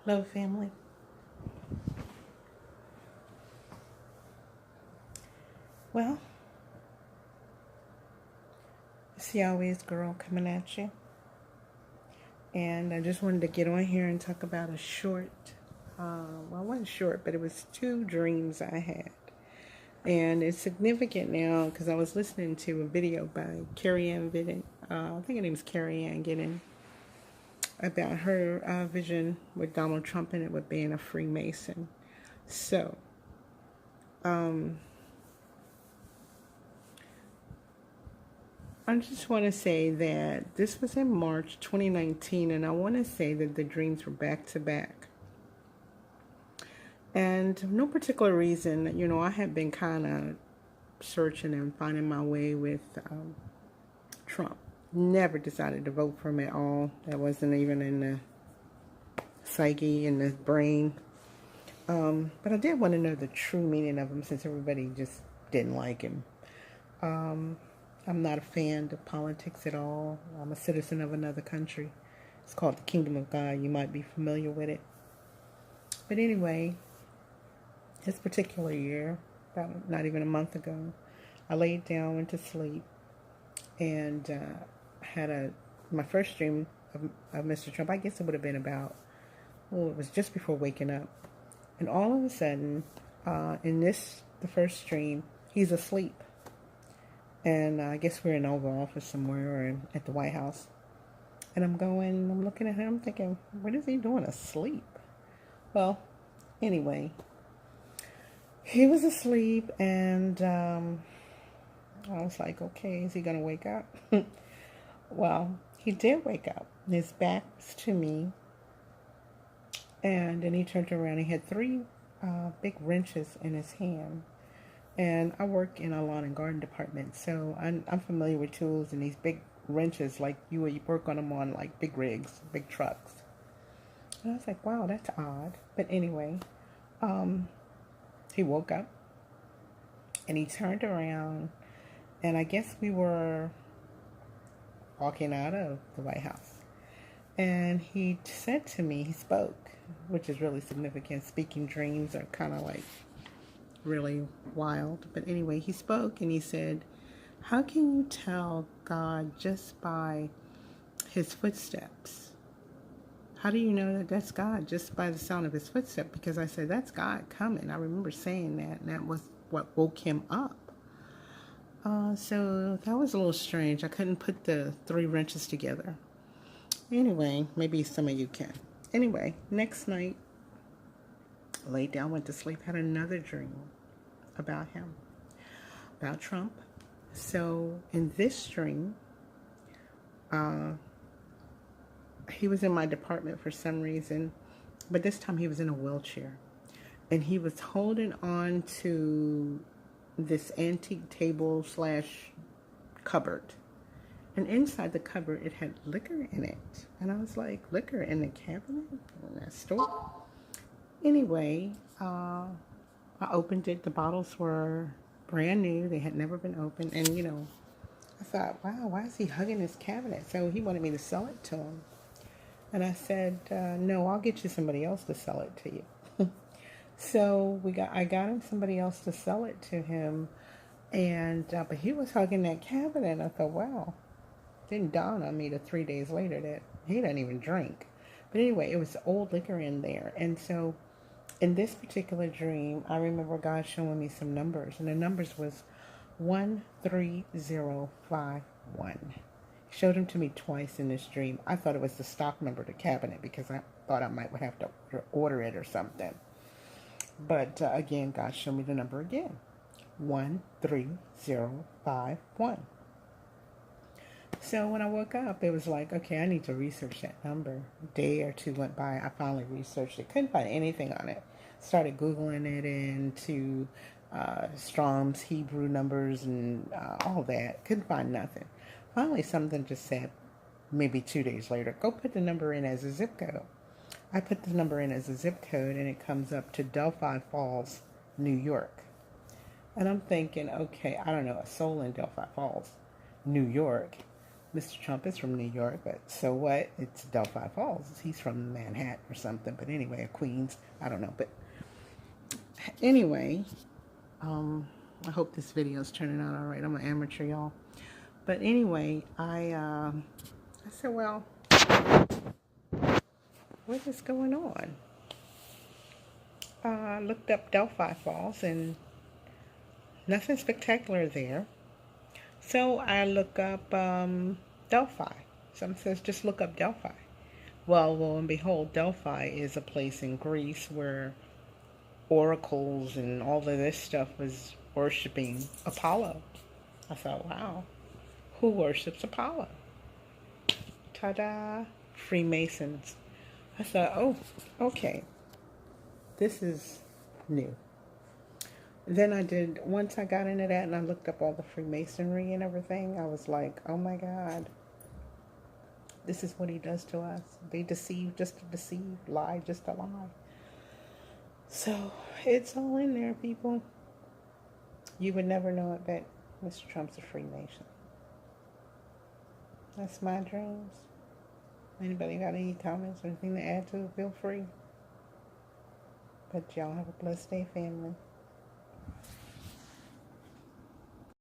Hello, family. Well, it's the always girl coming at you. And I just wanted to get on here and talk about a short, well, it wasn't short, but it was two dreams I had. And it's significant now because I was listening to a video by Carrie Ann Giddens. I think her name is Carrie Ann Giddens, about her vision with Donald Trump in it with being a Freemason. So, I just want to say that this was in March 2019, and I want to say that the dreams were back to back. And no particular reason, I had been kind of searching and finding my way with Trump. Never decided to vote for him at all. That wasn't even in the psyche, in the brain. But I did want to know the true meaning of him since everybody just didn't like him. I'm not a fan of politics at all. I'm a citizen of another country. It's called the Kingdom of God. You might be familiar with it. But anyway, this particular year, about not even a month ago, I laid down, went to sleep, and had my first dream of Mr. Trump. I guess it would have been about, it was just before waking up. And all of a sudden, the first dream, he's asleep. And I guess we're in the Oval Office somewhere or at the White House. And I'm looking at him, I'm thinking, what is he doing asleep? Well, anyway, he was asleep, and I was like, okay, is he going to wake up? Well, he did wake up. His back was to me. And then he turned around. He had three big wrenches in his hand. And I work in a lawn and garden department, so I'm familiar with tools and these big wrenches, like you would work on them on like big rigs, big trucks. And I was like, wow, that's odd. But anyway, he woke up and he turned around, and I guess we were walking out of the White House. And he said to me, he spoke, which is really significant. Speaking dreams are kind of like really wild. But anyway, he spoke and he said, how can you tell God just by his footsteps? How do you know that that's God just by the sound of his footsteps? Because I said, that's God coming. I remember saying that, and that was what woke him up. So that was a little strange. I couldn't put the three wrenches together. Anyway, maybe some of you can. Anyway, next night, laid down, went to sleep, had another dream about him, about Trump. So in this dream, he was in my department for some reason, but this time he was in a wheelchair, and he was holding on to this antique table / cupboard. And inside the cupboard, it had liquor in it. And I was like, liquor in the cabinet? In that store? Anyway, I opened it. The bottles were brand new. They had never been opened. And, I thought, wow, why is he hugging his cabinet? So he wanted me to sell it to him. And I said, no, I'll get you somebody else to sell it to you. So I got him somebody else to sell it to him. And but he was hugging that cabinet. And I thought, wow. Didn't dawn on me till 3 days later that he doesn't even drink. But anyway, it was old liquor in there. And so in this particular dream, I remember God showing me some numbers. And the numbers was 13051. He showed them to me twice in this dream. I thought it was the stock number of the cabinet because I thought I might have to order it or something. But again, God showed me the number again. 13051. So when I woke up, it was like, okay, I need to research that number. A day or two went by. I finally researched it. Couldn't find anything on it. Started Googling it into Strong's Hebrew numbers and all that. Couldn't find nothing. Finally, something just said, maybe 2 days later, go put the number in as a zip code. I put the number in as a zip code, and it comes up to Delphi Falls, New York. And I'm thinking, okay, I don't know, a soul in Delphi Falls, New York. Mr. Trump is from New York, but so what? It's Delphi Falls. He's from Manhattan or something. But anyway, or Queens. I don't know. But anyway, I hope this video is turning out all right. I'm an amateur, y'all. But anyway, I said, well, what is going on? I looked up Delphi Falls and nothing spectacular there. So I look up Delphi. Someone says, just look up Delphi. Well, lo and behold, Delphi is a place in Greece where oracles and all of this stuff was worshiping Apollo. I thought, wow, who worships Apollo? Ta-da! Freemasons. I thought, oh, okay, this is new. Then once I got into that and I looked up all the Freemasonry and everything, I was like, oh my God, this is what he does to us. They deceive just to deceive, lie just to lie. So it's all in there, people. You would never know it, but Mr. Trump's a Freemason. That's my dreams. Anybody got any comments or anything to add to it, feel free. But y'all have a blessed day, family.